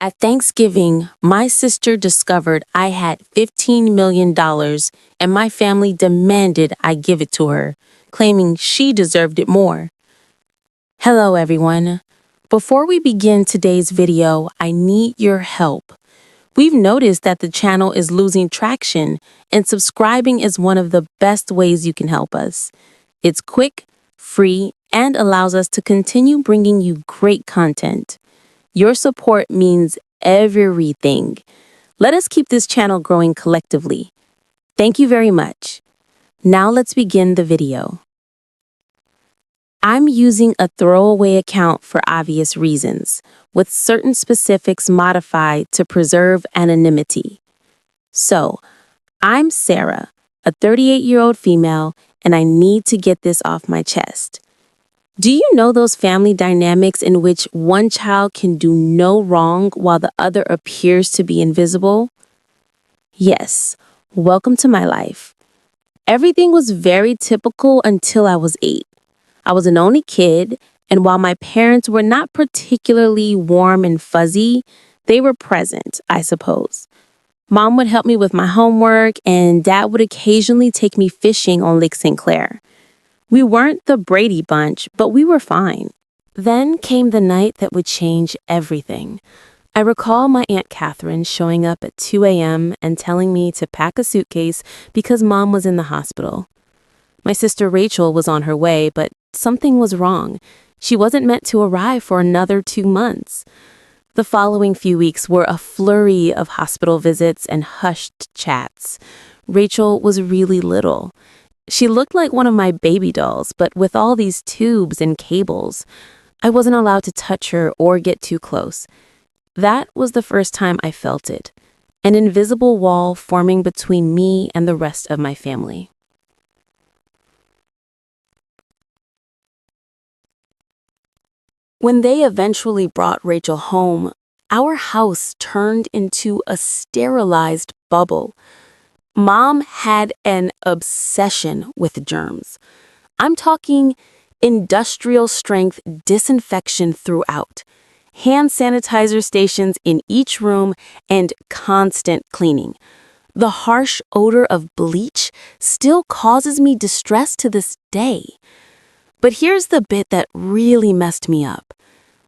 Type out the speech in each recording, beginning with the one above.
At Thanksgiving, my sister discovered I had $15 million and my family demanded I give it to her, claiming she deserved it more. Hello, everyone. Before we begin today's video, I need your help. We've noticed that the channel is losing traction, and subscribing is one of the best ways you can help us. It's quick, free, and allows us to continue bringing you great content. Your support means everything. Let us keep this channel growing collectively. Thank you very much. Now let's begin the video. I'm using a throwaway account for obvious reasons, with certain specifics modified to preserve anonymity. So, I'm Sarah, a 38-year-old female, and I need to get this off my chest. Do you know those family dynamics in which one child can do no wrong while the other appears to be invisible? Yes, welcome to my life. Everything was very typical until I was 8. I was an only kid, and while my parents were not particularly warm and fuzzy, they were present, I suppose. Mom would help me with my homework, and Dad would occasionally take me fishing on Lake St. Clair. We weren't the Brady Bunch, but we were fine. Then came the night that would change everything. I recall my Aunt Catherine showing up at 2 a.m. and telling me to pack a suitcase because Mom was in the hospital. My sister Rachel was on her way, but something was wrong. She wasn't meant to arrive for another 2 months. The following few weeks were a flurry of hospital visits and hushed chats. Rachel was really little. She looked like one of my baby dolls, but with all these tubes and cables. I wasn't allowed to touch her or get too close. That was the first time I felt it, an invisible wall forming between me and the rest of my family. When they eventually brought Rachel home, our house turned into a sterilized bubble. Mom had an obsession with germs. I'm talking industrial strength disinfection throughout, hand sanitizer stations in each room, and constant cleaning. The harsh odor of bleach still causes me distress to this day. But here's the bit that really messed me up.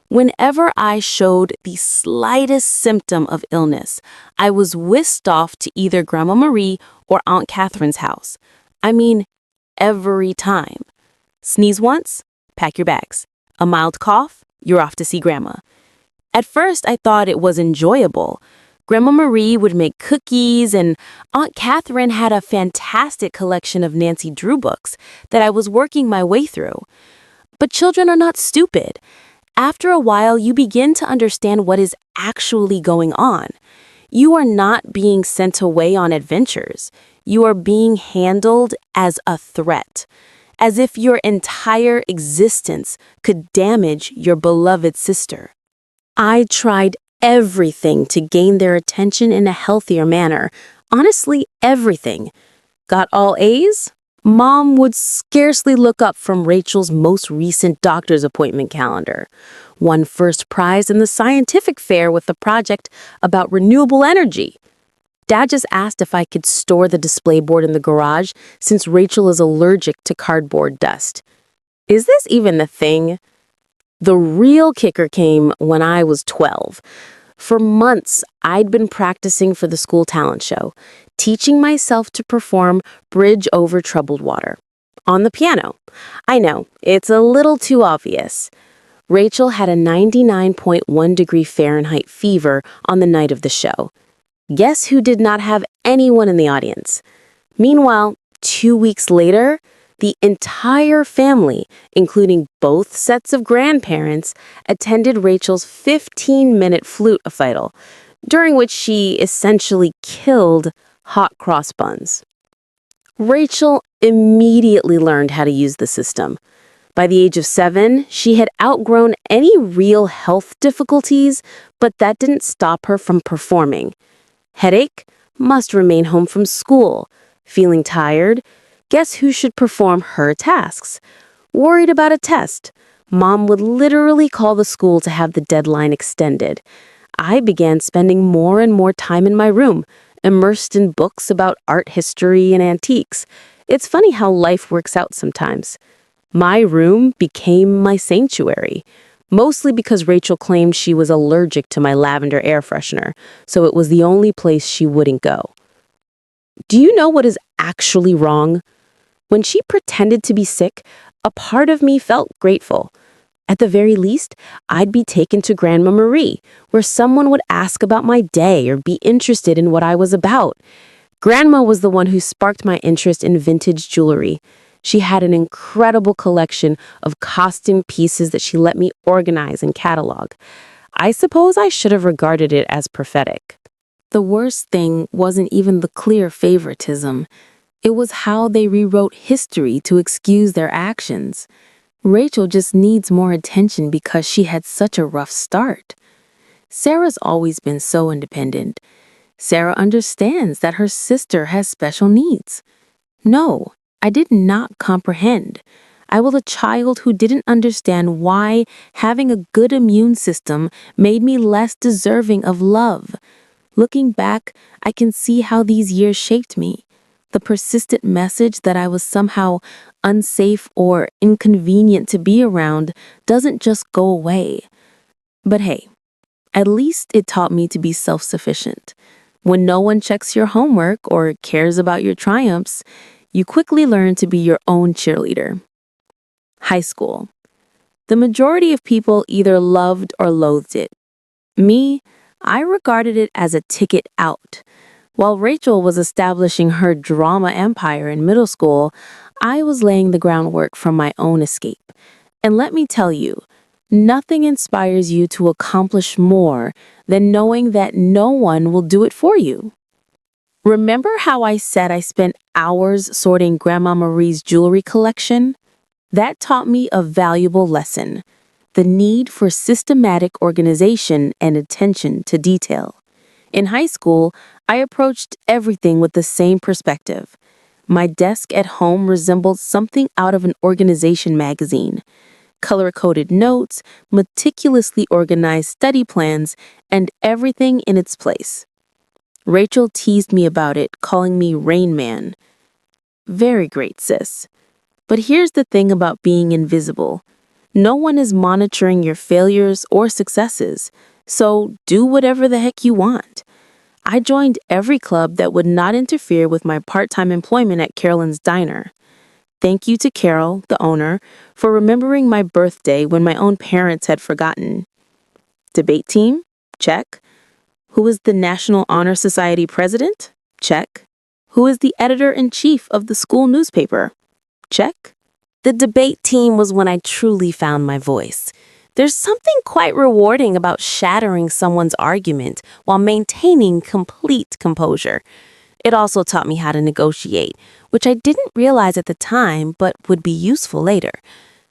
Whenever I showed the slightest symptom of illness, I was whisked off to either Grandma Marie or Aunt Catherine's house. I mean, every time. Sneeze once? Pack your bags. A mild cough? You're off to see Grandma. At first, I thought it was enjoyable. Grandma Marie would make cookies, and Aunt Catherine had a fantastic collection of Nancy Drew books that I was working my way through. But children are not stupid. After a while, you begin to understand what is actually going on. You are not being sent away on adventures. You are being handled as a threat, as if your entire existence could damage your beloved sister. I tried everything to gain their attention in a healthier manner. Honestly, everything. Got all A's? Mom would scarcely look up from Rachel's most recent doctor's appointment calendar. Won first prize in the scientific fair with a project about renewable energy. Dad just asked if I could store the display board in the garage since Rachel is allergic to cardboard dust. Is this even a thing? The real kicker came when I was 12. For months, I'd been practicing for the school talent show, teaching myself to perform Bridge Over Troubled Water on the piano. I know, it's a little too obvious. Rachel had a 99.1 degree Fahrenheit fever on the night of the show. Guess who did not have anyone in the audience? Meanwhile, 2 weeks later, the entire family, including both sets of grandparents, attended Rachel's 15-minute flute recital, during which she essentially killed hot cross buns. Rachel immediately learned how to use the system. By the age of 7, she had outgrown any real health difficulties, but that didn't stop her from performing. Headache? Must remain home from school. Feeling tired? Guess who should perform her tasks? Worried about a test? Mom would literally call the school to have the deadline extended. I began spending more and more time in my room, immersed in books about art history and antiques. It's funny how life works out sometimes. My room became my sanctuary, mostly because Rachel claimed she was allergic to my lavender air freshener, so it was the only place she wouldn't go. Do you know what is actually wrong? When she pretended to be sick, a part of me felt grateful. At the very least, I'd be taken to Grandma Marie, where someone would ask about my day or be interested in what I was about. Grandma was the one who sparked my interest in vintage jewelry. She had an incredible collection of costume pieces that she let me organize and catalog. I suppose I should have regarded it as prophetic. The worst thing wasn't even the clear favoritism. It was how they rewrote history to excuse their actions. Rachel just needs more attention because she had such a rough start. Sarah's always been so independent. Sarah understands that her sister has special needs. No, I did not comprehend. I was a child who didn't understand why having a good immune system made me less deserving of love. Looking back, I can see how these years shaped me. The persistent message that I was somehow unsafe or inconvenient to be around doesn't just go away. But hey, at least it taught me to be self-sufficient. When no one checks your homework or cares about your triumphs, you quickly learn to be your own cheerleader. High school. The majority of people either loved or loathed it. Me, I regarded it as a ticket out. While Rachel was establishing her drama empire in middle school, I was laying the groundwork for my own escape. And let me tell you, nothing inspires you to accomplish more than knowing that no one will do it for you. Remember how I said I spent hours sorting Grandma Marie's jewelry collection? That taught me a valuable lesson: the need for systematic organization and attention to detail. In high school, I approached everything with the same perspective. My desk at home resembled something out of an organization magazine. Color-coded notes, meticulously organized study plans, and everything in its place. Rachel teased me about it, calling me Rain Man. Very great, sis. But here's the thing about being invisible. No one is monitoring your failures or successes, so do whatever the heck you want. I joined every club that would not interfere with my part-time employment at Carolyn's Diner. Thank you to Carol, the owner, for remembering my birthday when my own parents had forgotten. Debate team? Check. Who is the National Honor Society president? Check. Who is the editor-in-chief of the school newspaper? Check. The debate team was when I truly found my voice. There's something quite rewarding about shattering someone's argument while maintaining complete composure. It also taught me how to negotiate, which I didn't realize at the time but would be useful later.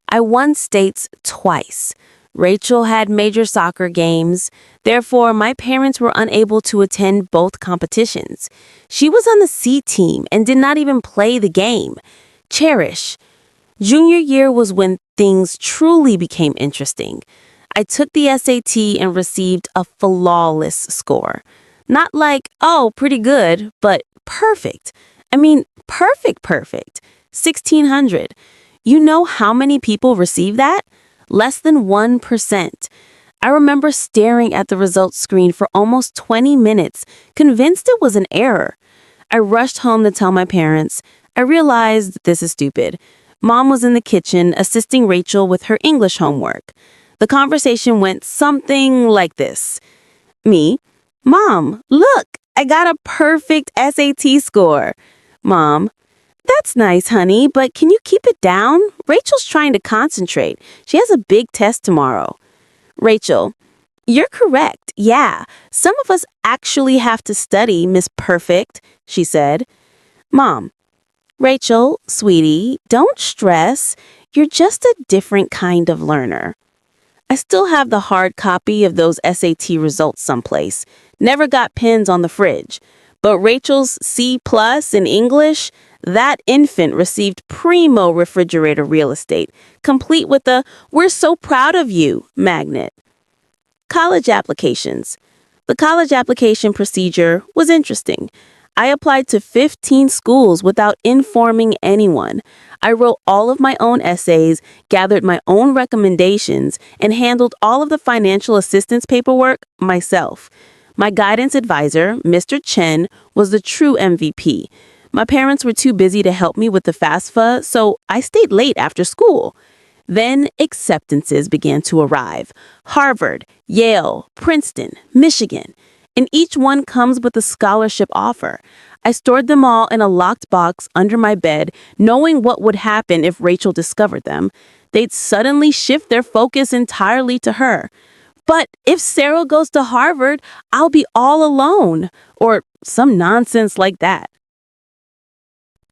I won states twice. Rachel had major soccer games. Therefore, my parents were unable to attend both competitions. She was on the C team and did not even play the game. Cherish. Junior year was when things truly became interesting. I took the SAT and received a flawless score. Not like, oh, pretty good, but perfect. I mean, perfect. 1,600. You know how many people receive that? Less than 1%. I remember staring at the results screen for almost 20 minutes, convinced it was an error. I rushed home to tell my parents. I realized this is stupid. Mom was in the kitchen assisting Rachel with her English homework. The conversation went something like this. Me, Mom, look, I got a perfect SAT score. Mom, that's nice, honey, but can you keep it down? Rachel's trying to concentrate. She has a big test tomorrow. Rachel, you're correct. Yeah, some of us actually have to study, Miss Perfect, she said. Mom, Rachel, sweetie, don't stress. You're just a different kind of learner. I still have the hard copy of those SAT results someplace. Never got pens on the fridge. But Rachel's C+ in English, that infant received primo refrigerator real estate, complete with a "we're so proud of you" magnet. College applications. The college application procedure was interesting. I applied to 15 schools without informing anyone. I wrote all of my own essays, gathered my own recommendations, and handled all of the financial assistance paperwork myself. My guidance advisor, Mr. Chen, was the true MVP. My parents were too busy to help me with the FAFSA, so I stayed late after school. Then acceptances began to arrive. Harvard, Yale, Princeton, Michigan. And each one comes with a scholarship offer. I stored them all in a locked box under my bed, knowing what would happen if Rachel discovered them. They'd suddenly shift their focus entirely to her. But if Sarah goes to Harvard, I'll be all alone, or some nonsense like that.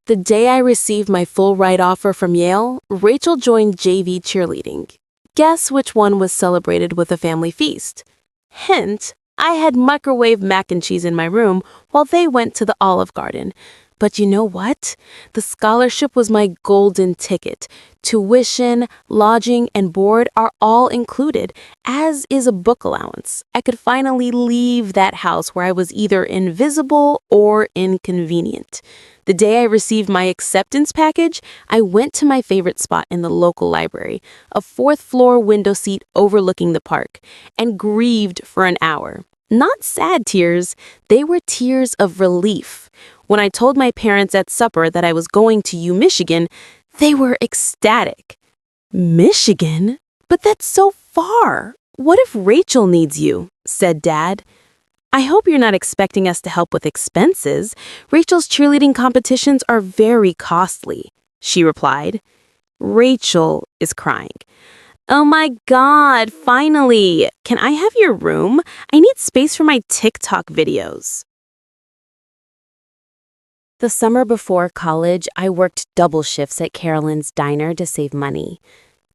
The day I received my full ride offer from Yale, Rachel joined JV cheerleading. Guess which one was celebrated with a family feast? Hint, I had microwave mac and cheese in my room while they went to the Olive Garden. But you know what? The scholarship was my golden ticket. Tuition, lodging, and board are all included, as is a book allowance. I could finally leave that house where I was either invisible or inconvenient. The day I received my acceptance package, I went to my favorite spot in the local library, a fourth-floor window seat overlooking the park, and grieved for an hour. Not sad tears, they were tears of relief. When I told my parents at supper that I was going to U Michigan, they were ecstatic. Michigan? But that's so far. What if Rachel needs you? Said Dad. I hope you're not expecting us to help with expenses. Rachel's cheerleading competitions are very costly, she replied. Rachel is crying. Oh my God, finally! Can I have your room? I need space for my TikTok videos. The summer before college, I worked double shifts at Carolyn's diner to save money.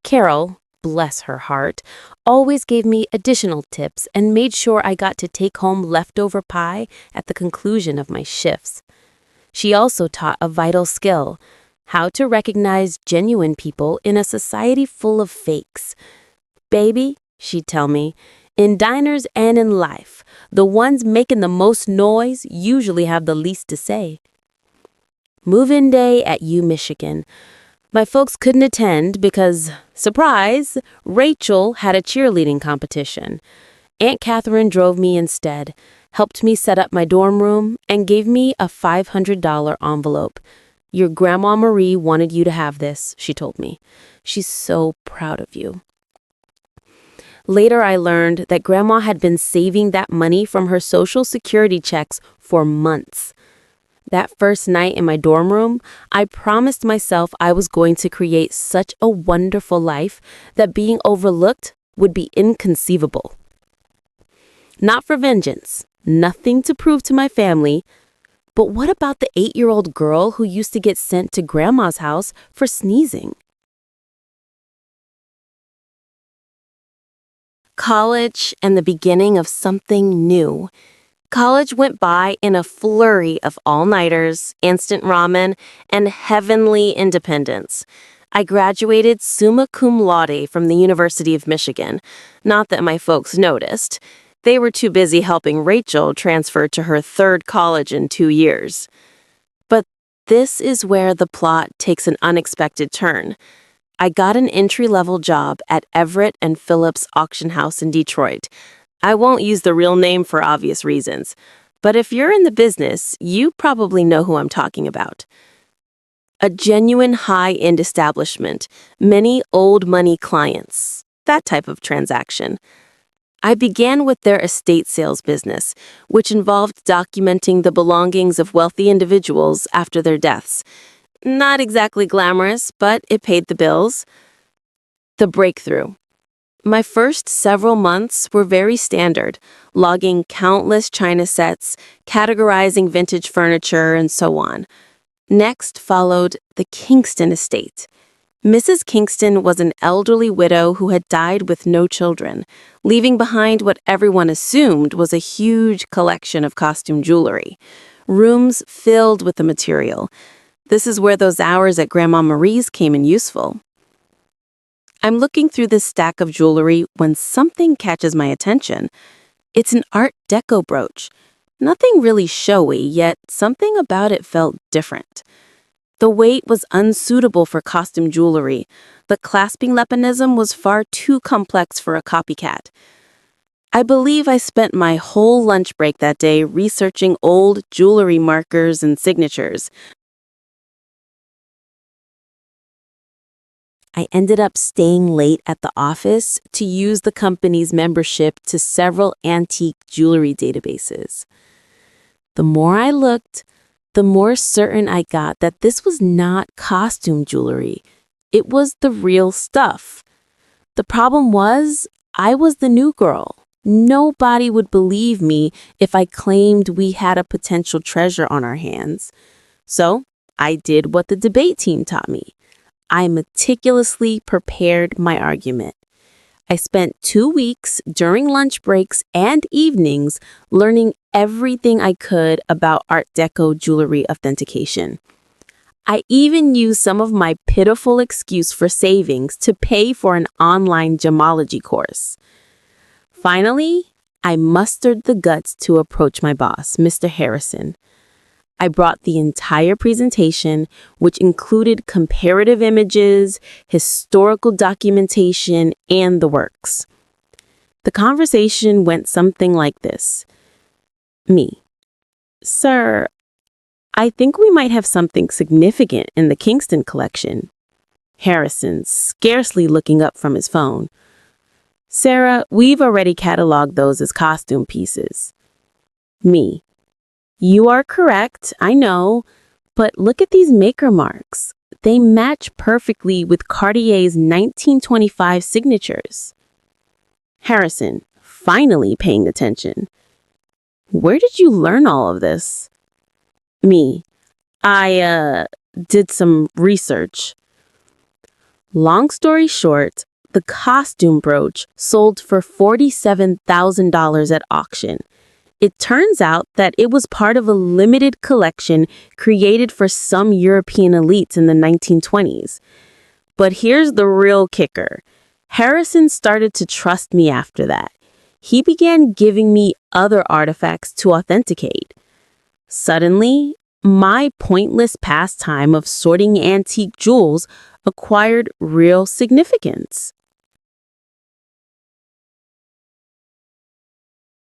Carol, bless her heart, always gave me additional tips and made sure I got to take home leftover pie at the conclusion of my shifts. She also taught a vital skill: how to recognize genuine people in a society full of fakes. Baby, she'd tell me, in diners and in life, the ones making the most noise usually have the least to say. Move-in day at U Michigan. My folks couldn't attend because, surprise, Rachel had a cheerleading competition. Aunt Catherine drove me instead, helped me set up my dorm room, and gave me a $500 envelope. Your Grandma Marie wanted you to have this, she told me. She's so proud of you. Later, I learned that Grandma had been saving that money from her Social Security checks for months. That first night in my dorm room, I promised myself I was going to create such a wonderful life that being overlooked would be inconceivable. Not for vengeance, nothing to prove to my family, but what about the 8-year-old girl who used to get sent to Grandma's house for sneezing? College and the beginning of something new. College went by in a flurry of all-nighters, instant ramen, and heavenly independence. I graduated summa cum laude from the University of Michigan. Not that my folks noticed. They were too busy helping Rachel transfer to her third college in 2 years. But this is where the plot takes an unexpected turn. I got an entry-level job at Everett and Phillips Auction House in Detroit. I won't use the real name for obvious reasons, but if you're in the business, you probably know who I'm talking about. A genuine high-end establishment, many old money clients, that type of transaction. I began with their estate sales business, which involved documenting the belongings of wealthy individuals after their deaths. Not exactly glamorous, but it paid the bills. The breakthrough. My first several months were very standard, logging countless china sets, categorizing vintage furniture, and so on. Next followed the Kingston estate. Mrs. Kingston was an elderly widow who had died with no children, leaving behind what everyone assumed was a huge collection of costume jewelry. Rooms filled with the material. This is where those hours at Grandma Marie's came in useful. I'm looking through this stack of jewelry when something catches my attention. It's an Art Deco brooch. Nothing really showy, yet something about it felt different. The weight was unsuitable for costume jewelry. The clasping mechanism was far too complex for a copycat. I believe I spent my whole lunch break that day researching old jewelry markers and signatures. I ended up staying late at the office to use the company's membership to several antique jewelry databases. The more I looked, the more certain I got that this was not costume jewelry. It was the real stuff. The problem was, I was the new girl. Nobody would believe me if I claimed we had a potential treasure on our hands. So I did what the debate team taught me. I meticulously prepared my argument. I spent 2 weeks during lunch breaks and evenings learning everything I could about Art Deco jewelry authentication. I even used some of my pitiful excuse for savings to pay for an online gemology course. Finally, I mustered the guts to approach my boss, Mr. Harrison. I brought the entire presentation, which included comparative images, historical documentation, and the works. The conversation went something like this. Me: Sir, I think we might have something significant in the Kingston collection. Harrison, scarcely looking up from his phone. Sarah, we've already cataloged those as costume pieces. Me: You are correct, I know, but look at these maker marks. They match perfectly with Cartier's 1925 signatures. Harrison, finally paying attention. Where did you learn all of this? Me: I did some research. Long story short, the costume brooch sold for $47,000 at auction. It turns out that it was part of a limited collection created for some European elites in the 1920s. But here's the real kicker. Harrison started to trust me after that. He began giving me other artifacts to authenticate. Suddenly, my pointless pastime of sorting antique jewels acquired real significance.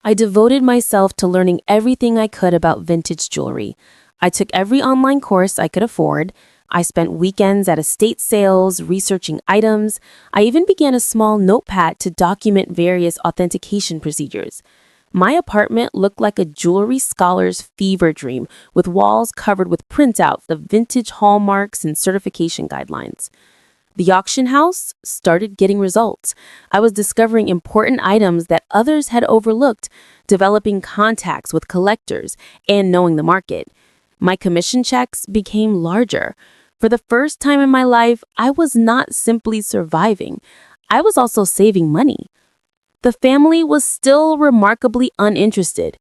I devoted myself to learning everything I could about vintage jewelry. I took every online course I could afford. I spent weekends at estate sales, researching items. I even began a small notepad to document various authentication procedures. My apartment looked like a jewelry scholar's fever dream, with walls covered with printouts of vintage hallmarks and certification guidelines. The auction house started getting results. I was discovering important items that others had overlooked, developing contacts with collectors, and knowing the market. My commission checks became larger. For the first time in my life, I was not simply surviving. I was also saving money. The family was still remarkably uninterested.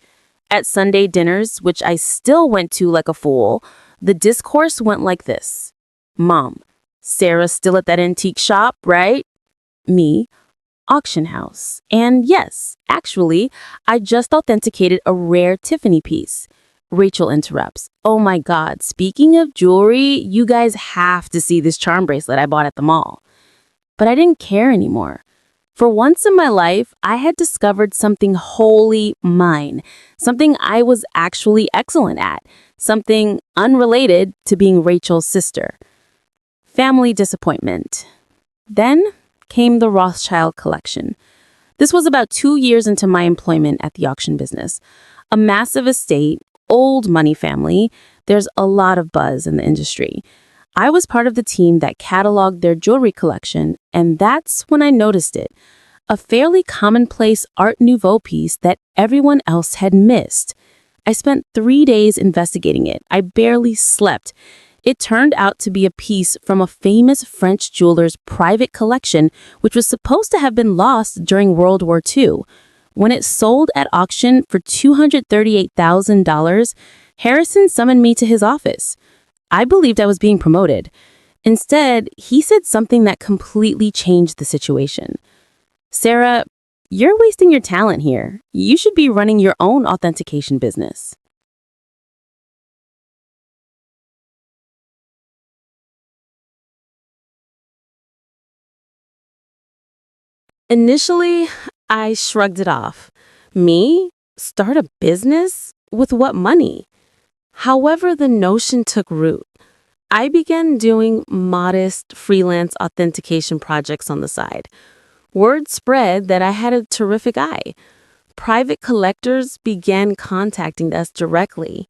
At Sunday dinners, which I still went to like a fool, the discourse went like this. Mom: Sarah's still at that antique shop, right? Me: auction house. And yes, actually, I just authenticated a rare Tiffany piece. Rachel interrupts. Oh my God, speaking of jewelry, you guys have to see this charm bracelet I bought at the mall. But I didn't care anymore. For once in my life, I had discovered something wholly mine, something I was actually excellent at, something unrelated to being Rachel's sister. Family disappointment. Then came the Rothschild collection. This was about 2 years into my employment at the auction business. A massive estate, old money family. There's a lot of buzz in the industry. I was part of the team that cataloged their jewelry collection, and that's when I noticed it. A fairly commonplace Art Nouveau piece that everyone else had missed. I spent 3 days investigating it. I barely slept. It turned out to be a piece from a famous French jeweler's private collection, which was supposed to have been lost during World War II. When it sold at auction for $238,000, Harrison summoned me to his office. I believed I was being promoted. Instead, he said something that completely changed the situation. Sarah, You're wasting your talent here. You should be running your own authentication business. Initially, I shrugged it off. Me? Start a business? With what money? However, the notion took root. I began doing modest freelance authentication projects on the side. Word spread that I had a terrific eye. Private collectors began contacting us directly.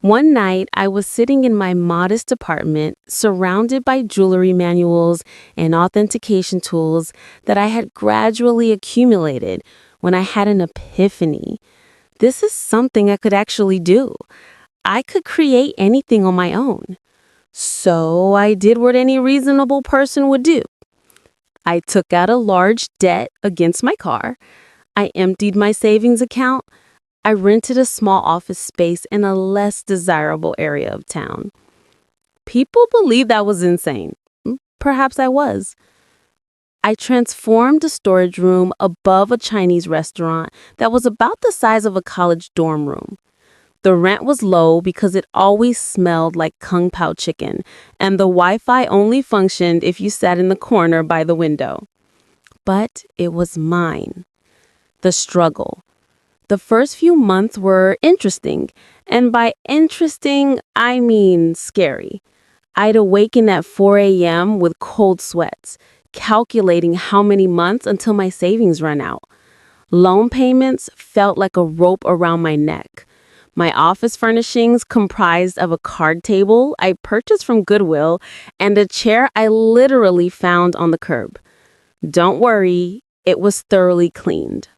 One night, I was sitting in my modest apartment, surrounded by jewelry manuals and authentication tools that I had gradually accumulated when I had an epiphany. This is something I could actually do. I could create anything on my own. So I did what any reasonable person would do. I took out a large debt against my car. I emptied my savings account. I rented a small office space in a less desirable area of town. People believed I was insane. Perhaps I was. I transformed a storage room above a Chinese restaurant that was about the size of a college dorm room. The rent was low because it always smelled like Kung Pao chicken, and the Wi-Fi only functioned if you sat in the corner by the window. But it was mine. The struggle. The first few months were interesting, and by interesting, I mean scary. I'd awaken at 4 a.m. with cold sweats, calculating how many months until my savings run out. Loan payments felt like a rope around my neck. My office furnishings comprised of a card table I purchased from Goodwill and a chair I literally found on the curb. Don't worry, it was thoroughly cleaned.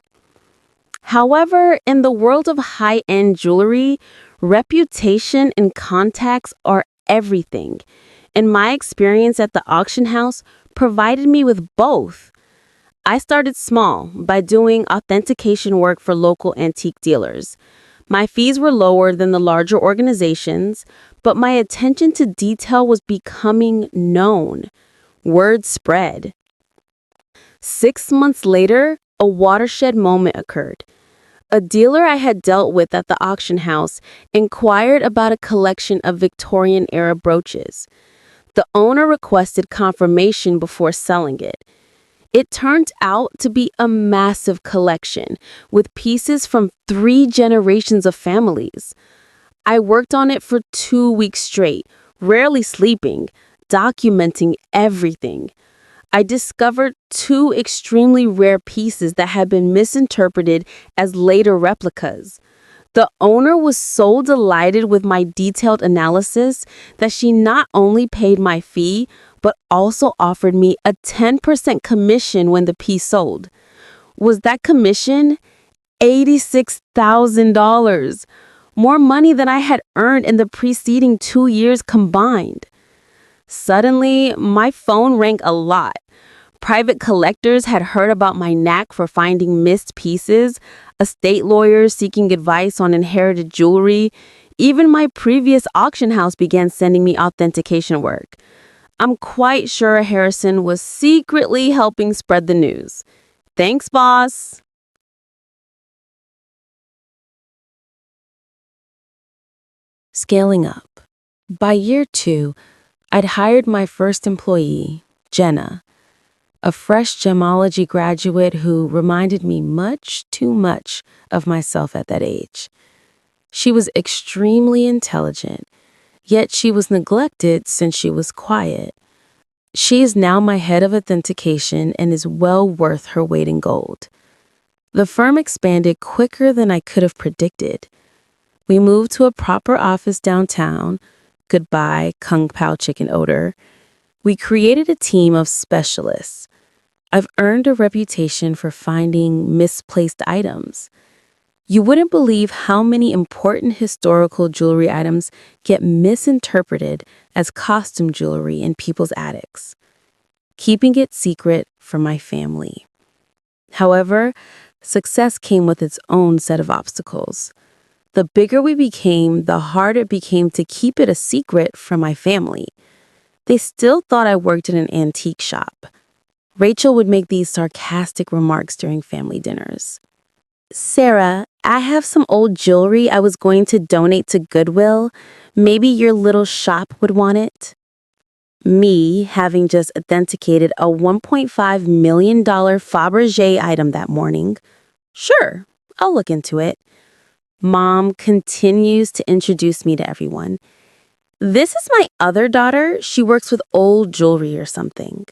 However, in the world of high-end jewelry, reputation and contacts are everything. And my experience at the auction house provided me with both. I started small by doing authentication work for local antique dealers. My fees were lower than the larger organizations, but my attention to detail was becoming known. Word spread. 6 months later, a watershed moment occurred. A dealer I had dealt with at the auction house inquired about a collection of Victorian-era brooches. The owner requested confirmation before selling it. It turned out to be a massive collection with pieces from 3 generations of families. I worked on it for 2 weeks straight, rarely sleeping, documenting everything. I discovered 2 extremely rare pieces that had been misinterpreted as later replicas. The owner was so delighted with my detailed analysis that she not only paid my fee, but also offered me a 10% commission when the piece sold. Was that commission? $86,000. More money than I had earned in the preceding 2 years combined. Suddenly, my phone rang a lot. Private collectors had heard about my knack for finding missed pieces, estate lawyers seeking advice on inherited jewelry. Even my previous auction house began sending me authentication work. I'm quite sure Harrison was secretly helping spread the news. Thanks, boss. Scaling up. By year 2, I'd hired my first employee, Jenna, a fresh gemology graduate who reminded me much too much of myself at that age. She was extremely intelligent, yet she was neglected since she was quiet. She is now my head of authentication and is well worth her weight in gold. The firm expanded quicker than I could have predicted. We moved to a proper office downtown. Goodbye, Kung Pao chicken odor. We created a team of specialists. I've earned a reputation for finding misplaced items. You wouldn't believe how many important historical jewelry items get misinterpreted as costume jewelry in people's attics. Keeping it secret from my family. However, success came with its own set of obstacles. The bigger we became, the harder it became to keep it a secret from my family. They still thought I worked in an antique shop. Rachel would make these sarcastic remarks during family dinners. Sarah, I have some old jewelry I was going to donate to Goodwill. Maybe your little shop would want it. Me having just authenticated a $1.5 million Fabergé item that morning. Sure, I'll look into it. Mom continues to introduce me to everyone. This is my other daughter. She works with old jewelry or something.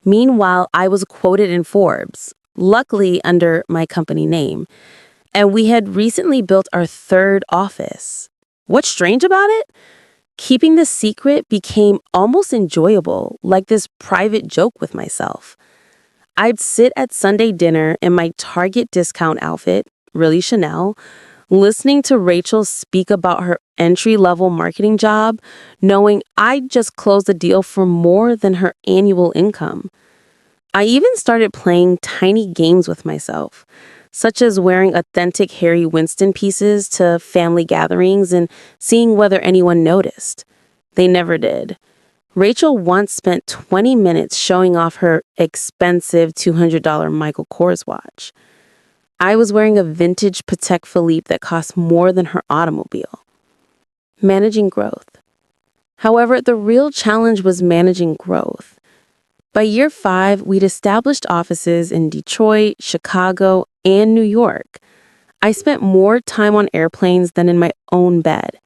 Meanwhile, I was quoted in Forbes, luckily under my company name, and we had recently built our third office. What's strange about it? Keeping the secret became almost enjoyable, like this private joke with myself. I'd sit at Sunday dinner in my Target discount outfit, really Chanel, listening to Rachel speak about her entry-level marketing job, knowing I'd just closed a deal for more than her annual income. I even started playing tiny games with myself, such as wearing authentic Harry Winston pieces to family gatherings and seeing whether anyone noticed. They never did. Rachel once spent 20 minutes showing off her expensive $200 Michael Kors watch. I was wearing a vintage Patek Philippe that cost more than her automobile. Managing growth. However, the real challenge was managing growth. By year 5, we'd established offices in Detroit, Chicago, and New York. I spent more time on airplanes than in my own bed.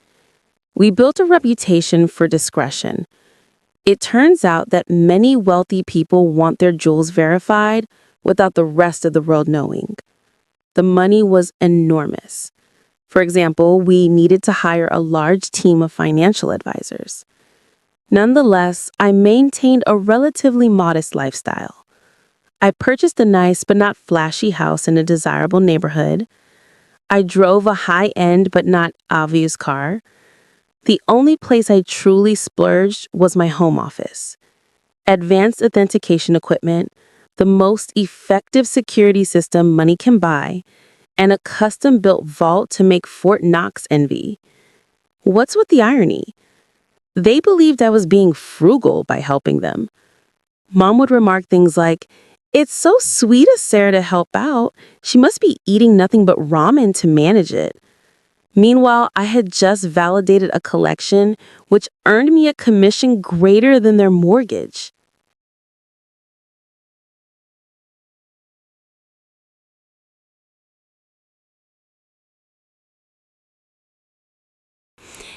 We built a reputation for discretion. It turns out that many wealthy people want their jewels verified without the rest of the world knowing. The money was enormous. For example, we needed to hire a large team of financial advisors. Nonetheless, I maintained a relatively modest lifestyle. I purchased a nice but not flashy house in a desirable neighborhood. I drove a high-end but not obvious car. The only place I truly splurged was my home office. Advanced authentication equipment, the most effective security system money can buy, and a custom-built vault to make Fort Knox envy. What's with the irony? They believed I was being frugal by helping them. Mom would remark things like, "It's so sweet of Sarah to help out. She must be eating nothing but ramen to manage it." Meanwhile, I had just validated a collection which earned me a commission greater than their mortgage.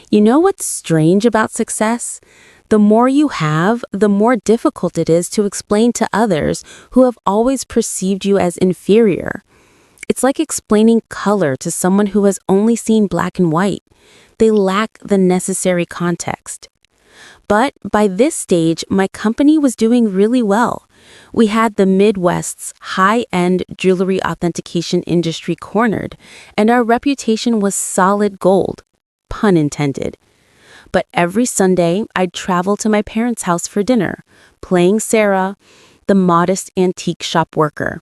You know what's strange about success? The more you have, the more difficult it is to explain to others who have always perceived you as inferior. It's like explaining color to someone who has only seen black and white. They lack the necessary context. But by this stage, my company was doing really well. We had the Midwest's high-end jewelry authentication industry cornered, and our reputation was solid gold. Pun intended. But every Sunday, I'd travel to my parents' house for dinner, playing Sarah, the modest antique shop worker.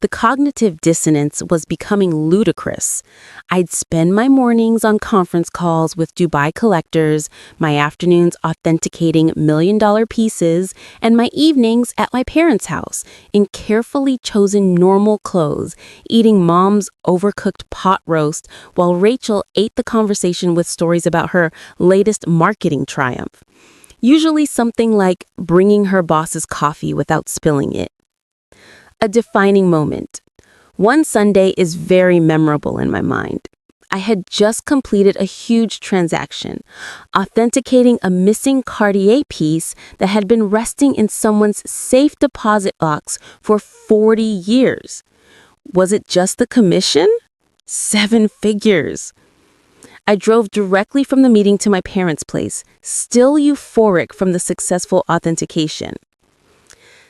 The cognitive dissonance was becoming ludicrous. I'd spend my mornings on conference calls with Dubai collectors, my afternoons authenticating million-dollar pieces, and my evenings at my parents' house in carefully chosen normal clothes, eating Mom's overcooked pot roast while Rachel ate the conversation with stories about her latest marketing triumph. Usually something like bringing her boss's coffee without spilling it. A defining moment. One Sunday is very memorable in my mind. I had just completed a huge transaction, authenticating a missing Cartier piece that had been resting in someone's safe deposit box for 40 years. Was it just the commission? 7 figures. I drove directly from the meeting to my parents' place, still euphoric from the successful authentication.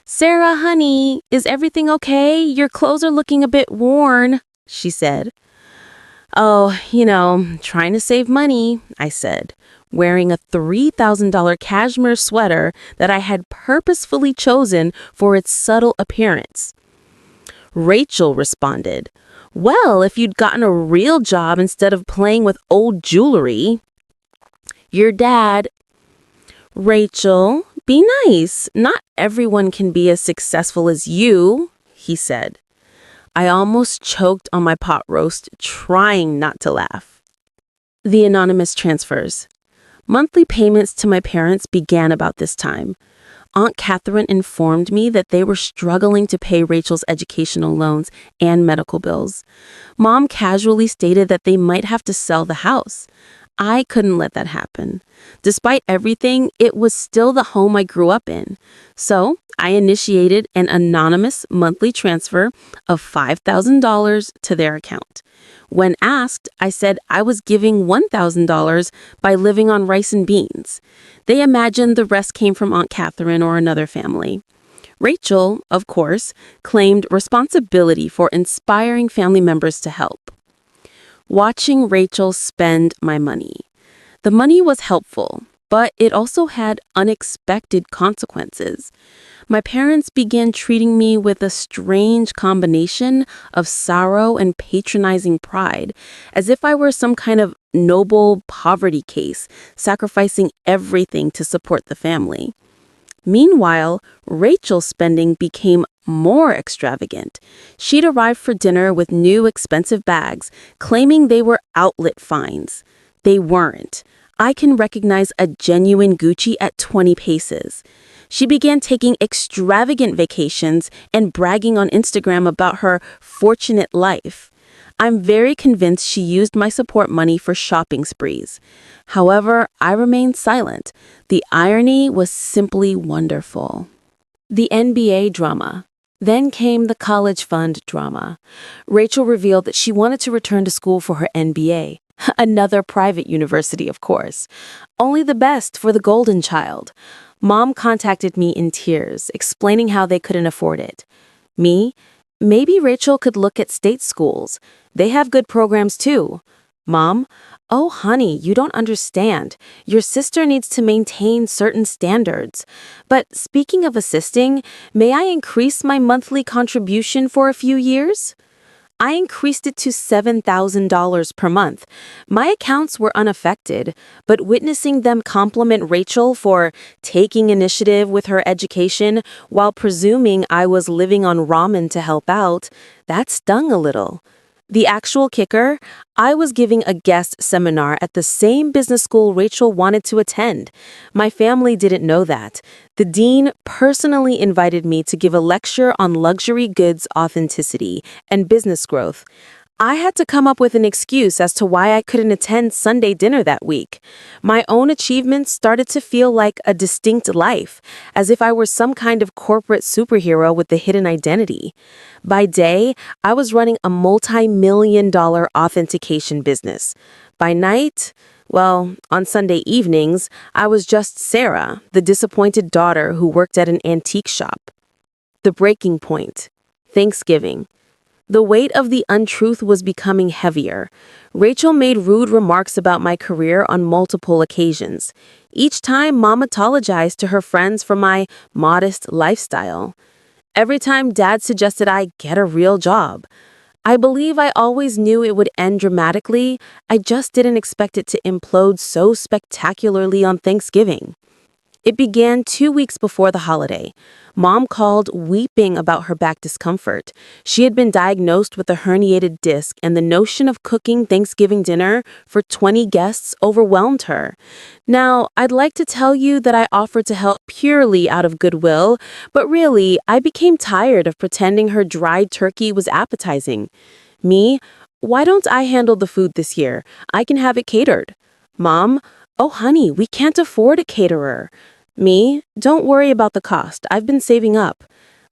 "Sarah, honey, is everything okay? Your clothes are looking a bit worn," she said. "Oh, trying to save money," I said, wearing a $3,000 cashmere sweater that I had purposefully chosen for its subtle appearance. Rachel responded, "Well, if you'd gotten a real job instead of playing with old jewelry." "Your dad—" "Rachel, Be nice. Not everyone can be as successful as you, he said. I almost choked on my pot roast, trying not to laugh. The anonymous transfers. Monthly payments to my parents began about this time. Aunt Catherine informed me that they were struggling to pay Rachel's educational loans and medical bills. Mom casually stated that they might have to sell the house. I couldn't let that happen. Despite everything, it was still the home I grew up in. So I initiated an anonymous monthly transfer of $5,000 to their account. When asked, I said I was giving $1,000 by living on rice and beans. They imagined the rest came from Aunt Catherine or another family. Rachel, of course, claimed responsibility for inspiring family members to help. Watching Rachel spend my money. The money was helpful, but it also had unexpected consequences. My parents began treating me with a strange combination of sorrow and patronizing pride, as if I were some kind of noble poverty case, sacrificing everything to support the family. Meanwhile, Rachel's spending became more extravagant. She'd arrive for dinner with new expensive bags, claiming they were outlet finds. They weren't. I can recognize a genuine Gucci at 20 paces. She began taking extravagant vacations and bragging on Instagram about her fortunate life. I'm very convinced she used my support money for shopping sprees. However, I remained silent. The irony was simply wonderful. The NBA drama. Then came the college fund drama. Rachel revealed that she wanted to return to school for her MBA. Another private university, of course. Only the best for the golden child. Mom contacted me in tears, explaining how they couldn't afford it. Me? Maybe Rachel could look at state schools. They have good programs too. Mom? Oh, honey, you don't understand. Your sister needs to maintain certain standards. But speaking of assisting, may I increase my monthly contribution for a few years? I increased it to $7,000 per month. My accounts were unaffected, but witnessing them compliment Rachel for taking initiative with her education while presuming I was living on ramen to help out, that stung a little. The actual kicker, I was giving a guest seminar at the same business school Rachel wanted to attend. My family didn't know that. The dean personally invited me to give a lecture on luxury goods authenticity and business growth. I had to come up with an excuse as to why I couldn't attend Sunday dinner that week. My own achievements started to feel like a distinct life, as if I were some kind of corporate superhero with a hidden identity. By day, I was running a multi-million-dollar authentication business. By night, well, on Sunday evenings, I was just Sarah, the disappointed daughter who worked at an antique shop. The breaking point. Thanksgiving. The weight of the untruth was becoming heavier. Rachel made rude remarks about my career on multiple occasions. Each time, Mom apologized to her friends for my modest lifestyle. Every time Dad suggested I get a real job. I believe I always knew it would end dramatically. I just didn't expect it to implode so spectacularly on Thanksgiving. It began 2 weeks before the holiday. Mom called weeping about her back discomfort. She had been diagnosed with a herniated disc, and the notion of cooking Thanksgiving dinner for 20 guests overwhelmed her. Now, I'd like to tell you that I offered to help purely out of goodwill, but really, I became tired of pretending her dried turkey was appetizing. Me? Why don't I handle the food this year? I can have it catered. Mom? Oh, honey, we can't afford a caterer. Me? Don't worry about the cost. I've been saving up.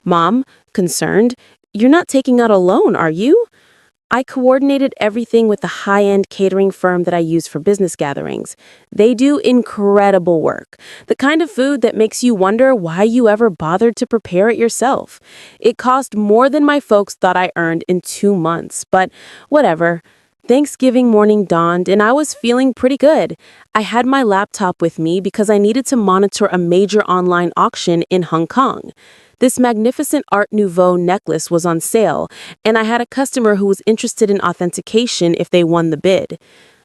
Mom, concerned, you're not taking out a loan, are you? I coordinated everything with the high-end catering firm that I use for business gatherings. They do incredible work. The kind of food that makes you wonder why you ever bothered to prepare it yourself. It cost more than my folks thought I earned in 2 months, but whatever. Thanksgiving morning dawned and I was feeling pretty good. I had my laptop with me because I needed to monitor a major online auction in Hong Kong. This magnificent Art Nouveau necklace was on sale, and I had a customer who was interested in authentication if they won the bid.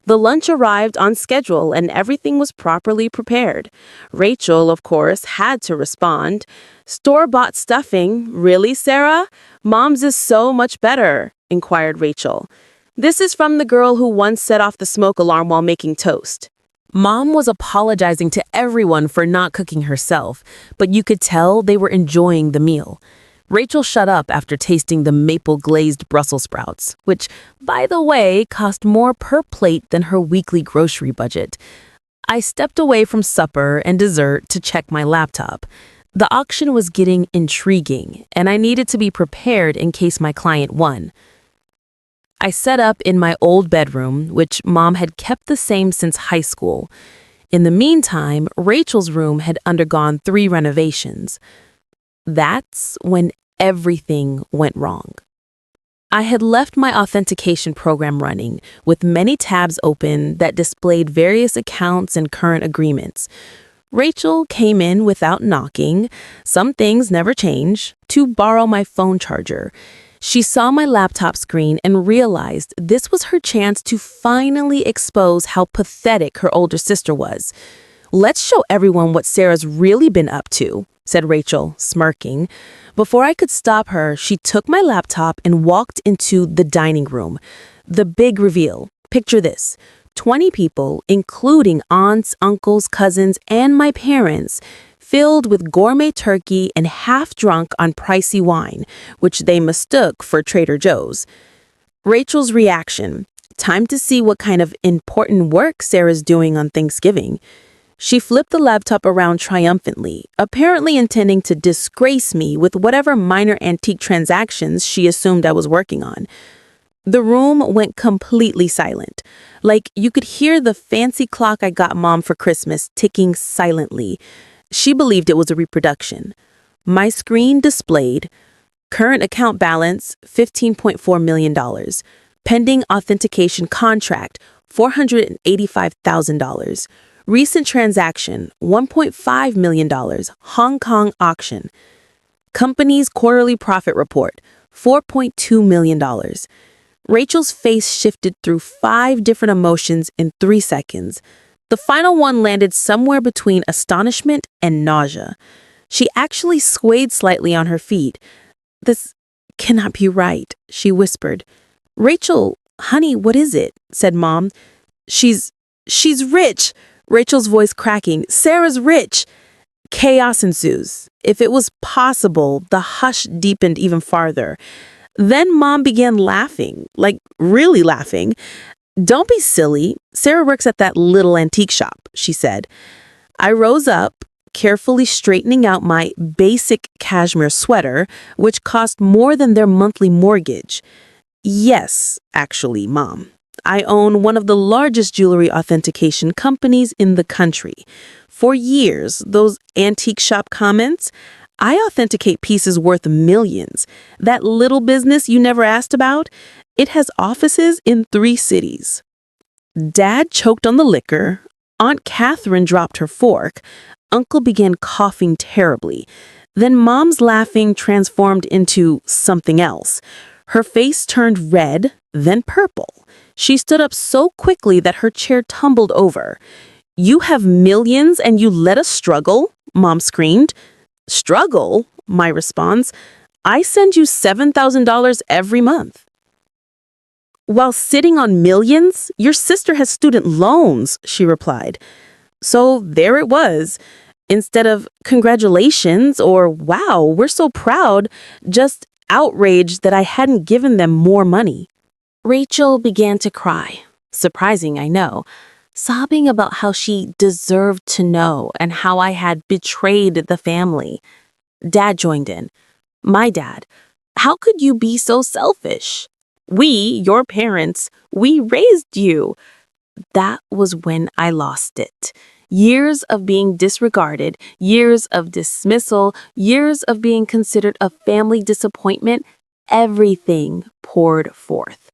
The lunch arrived on schedule and everything was properly prepared. Rachel, of course, had to respond. "Store-bought stuffing? Really, Sarah? Mom's is so much better," inquired Rachel. This is from the girl who once set off the smoke alarm while making toast. Mom was apologizing to everyone for not cooking herself, but you could tell they were enjoying the meal. Rachel shut up after tasting the maple-glazed Brussels sprouts, which, by the way, cost more per plate than her weekly grocery budget. I stepped away from supper and dessert to check my laptop. The auction was getting intriguing, and I needed to be prepared in case my client won. I set up in my old bedroom, which Mom had kept the same since high school. In the meantime, Rachel's room had undergone 3 renovations. That's when everything went wrong. I had left my authentication program running, with many tabs open that displayed various accounts and current agreements. Rachel came in without knocking, some things never change, to borrow my phone charger. She saw my laptop screen and realized this was her chance to finally expose how pathetic her older sister was. "Let's show everyone what Sarah's really been up to," said Rachel, smirking. Before I could stop her, she took my laptop and walked into the dining room. The big reveal. Picture this. 20 people, including aunts, uncles, cousins, and my parents, filled with gourmet turkey and half drunk on pricey wine, which they mistook for Trader Joe's. Rachel's reaction. Time to see what kind of important work Sarah's doing on Thanksgiving. She flipped the laptop around triumphantly, apparently intending to disgrace me with whatever minor antique transactions she assumed I was working on. The room went completely silent. Like you could hear the fancy clock I got Mom for Christmas ticking silently. She believed it was a reproduction. My screen displayed current account balance $15.4 million, pending authentication contract $485,000, recent transaction $1.5 million, Hong Kong auction, company's quarterly profit report $4.2 million. Rachel's face shifted through 5 different emotions in 3 seconds. The final one landed somewhere between astonishment and nausea. She actually swayed slightly on her feet. "This cannot be right," she whispered. "Rachel, honey, what is it?" said Mom. She's rich," Rachel's voice cracking. "Sarah's rich." Chaos ensues. If it was possible, the hush deepened even farther. Then Mom began laughing, like really laughing. "Don't be silly. Sarah works at that little antique shop," she said. I rose up, carefully straightening out my basic cashmere sweater, which cost more than their monthly mortgage. "Yes, actually, Mom. I own one of the largest jewelry authentication companies in the country. For years, those antique shop comments, I authenticate pieces worth millions. That little business you never asked about, it has offices in 3 cities." Dad choked on the liquor. Aunt Catherine dropped her fork. Uncle began coughing terribly. Then Mom's laughing transformed into something else. Her face turned red, then purple. She stood up so quickly that her chair tumbled over. "You have millions and you let us struggle?" Mom screamed. "Struggle?" my response. "I send you $7,000 every month." "While sitting on millions, your sister has student loans," she replied. So there it was. Instead of "congratulations" or "wow, we're so proud," just outraged that I hadn't given them more money. Rachel began to cry. Surprising, I know. Sobbing about how she deserved to know and how I had betrayed the family. Dad joined in. "My dad, how could you be so selfish? We, your parents, we raised you." That was when I lost it. Years of being disregarded, years of dismissal, years of being considered a family disappointment, everything poured forth.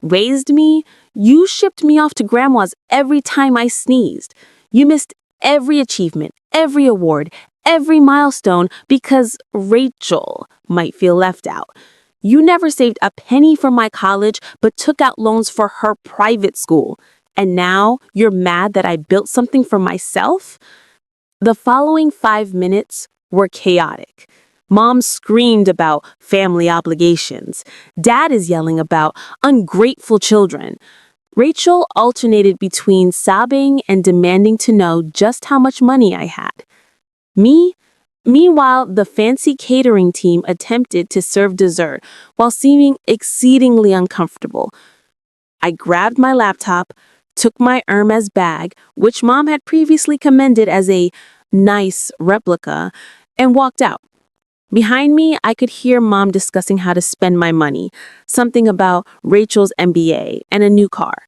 Raised me? You shipped me off to grandma's every time I sneezed. You missed every achievement, every award, every milestone because Rachel might feel left out. You never saved a penny for my college but took out loans for her private school. And now you're mad that I built something for myself? The following 5 minutes were chaotic. Mom screamed about family obligations. Dad is yelling about ungrateful children. Rachel alternated between sobbing and demanding to know just how much money I had. Meanwhile, the fancy catering team attempted to serve dessert while seeming exceedingly uncomfortable. I grabbed my laptop, took my Hermes bag, which Mom had previously commended as a nice replica, and walked out. Behind me, I could hear Mom discussing how to spend my money, something about Rachel's MBA and a new car.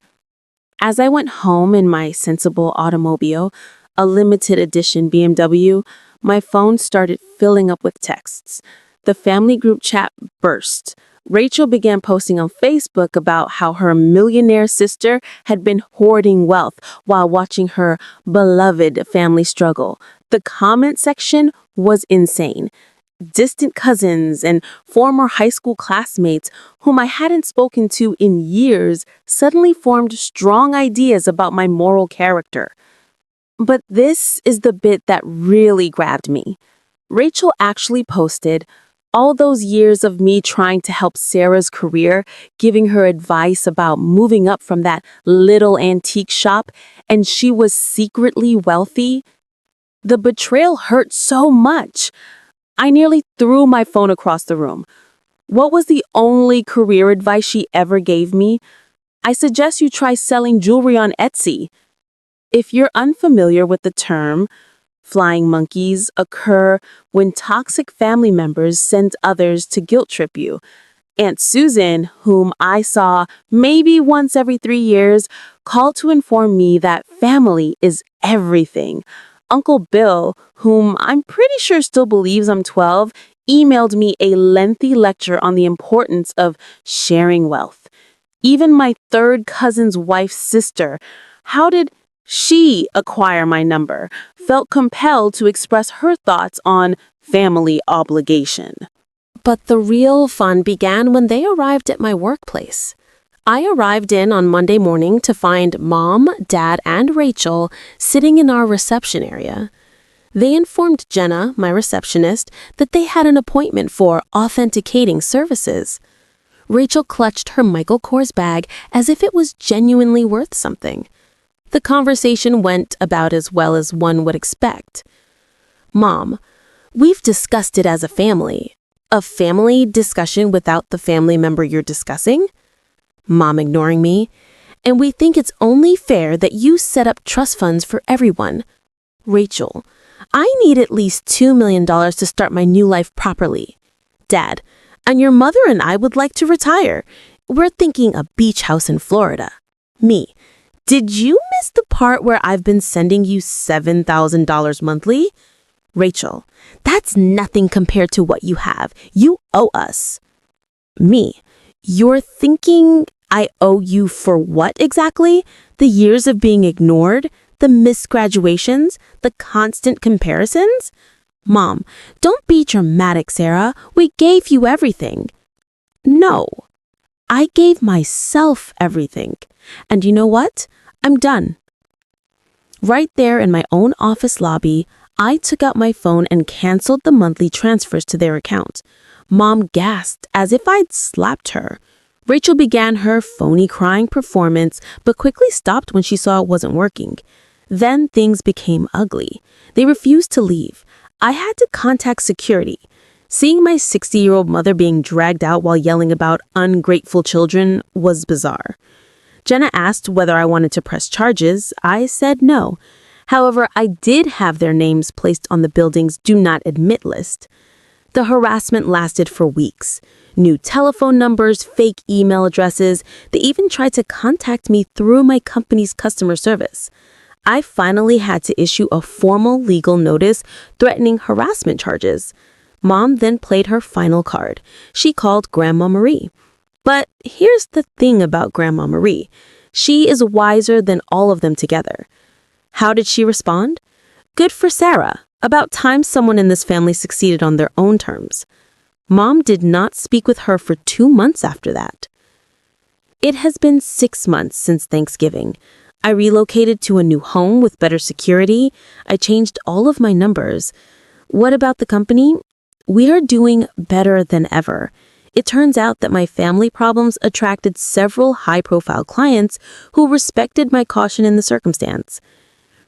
As I went home in my sensible automobile, a limited edition BMW, my phone started filling up with texts. The family group chat burst. Rachel began posting on Facebook about how her millionaire sister had been hoarding wealth while watching her beloved family struggle. The comment section was insane. Distant cousins and former high school classmates whom I hadn't spoken to in years suddenly formed strong ideas about my moral character. But this is the bit that really grabbed me. Rachel actually posted, all those years of me trying to help Sarah's career, giving her advice about moving up from that little antique shop, and she was secretly wealthy. The betrayal hurt so much. I nearly threw my phone across the room. What was the only career advice she ever gave me? I suggest you try selling jewelry on Etsy. If you're unfamiliar with the term, flying monkeys occur when toxic family members send others to guilt trip you. Aunt Susan, whom I saw maybe once every 3 years, called to inform me that family is everything. Uncle Bill, whom I'm pretty sure still believes I'm 12, emailed me a lengthy lecture on the importance of sharing wealth. Even my third cousin's wife's sister, how did she acquire my number, felt compelled to express her thoughts on family obligation. But the real fun began when they arrived at my workplace. I arrived in on Monday morning to find Mom, Dad, and Rachel sitting in our reception area. They informed Jenna, my receptionist, that they had an appointment for authenticating services. Rachel clutched her Michael Kors bag as if it was genuinely worth something. The conversation went about as well as one would expect. Mom, we've discussed it as a family. A family discussion without the family member you're discussing? Mom ignoring me. And we think it's only fair that you set up trust funds for everyone. Rachel, I need at least $2 million to start my new life properly. Dad, and your mother and I would like to retire. We're thinking a beach house in Florida. Me, did you miss the part where I've been sending you $7,000 monthly? Rachel, that's nothing compared to what you have. You owe us. Me, you're thinking I owe you for what exactly? The years of being ignored? The missed graduations? The constant comparisons? Mom, don't be dramatic, Sarah. We gave you everything. No, I gave myself everything. And you know what? I'm done. Right there in my own office lobby, I took out my phone and canceled the monthly transfers to their account. Mom gasped as if I'd slapped her. Rachel began her phony crying performance, but quickly stopped when she saw it wasn't working. Then things became ugly. They refused to leave. I had to contact security. Seeing my 60-year-old mother being dragged out while yelling about ungrateful children was bizarre. Jenna asked whether I wanted to press charges. I said no. However, I did have their names placed on the building's do not admit list. The harassment lasted for weeks. New telephone numbers, fake email addresses. They even tried to contact me through my company's customer service. I finally had to issue a formal legal notice threatening harassment charges. Mom then played her final card. She called Grandma Marie. But here's the thing about Grandma Marie. She is wiser than all of them together. How did she respond? Good for Sarah. About time someone in this family succeeded on their own terms. Mom did not speak with her for 2 months after that. It has been 6 months since Thanksgiving. I relocated to a new home with better security. I changed all of my numbers. What about the company? We are doing better than ever. It turns out that my family problems attracted several high-profile clients who respected my caution in the circumstance.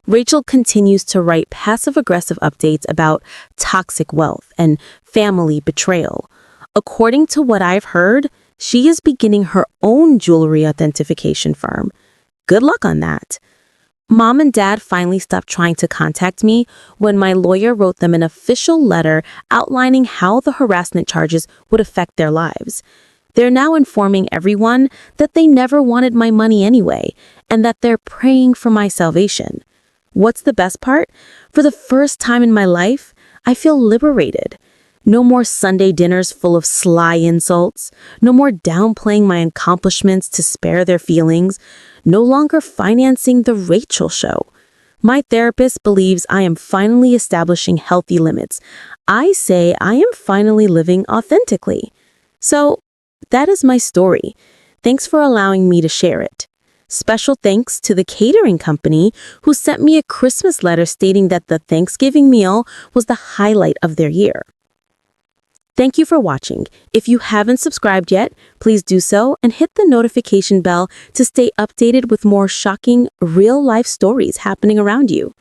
Rachel continues to write passive-aggressive updates about toxic wealth and family betrayal. According to what I've heard, she is beginning her own jewelry authentication firm. Good luck on that. Mom and Dad finally stopped trying to contact me when my lawyer wrote them an official letter outlining how the harassment charges would affect their lives. They're now informing everyone that they never wanted my money anyway, and that they're praying for my salvation. What's the best part? For the first time in my life, I feel liberated. No more Sunday dinners full of sly insults. No more downplaying my accomplishments to spare their feelings. No longer financing the Rachel show. My therapist believes I am finally establishing healthy limits. I say I am finally living authentically. So, that is my story. Thanks for allowing me to share it. Special thanks to the catering company who sent me a Christmas letter stating that the Thanksgiving meal was the highlight of their year. Thank you for watching. If you haven't subscribed yet, please do so and hit the notification bell to stay updated with more shocking, real-life stories happening around you.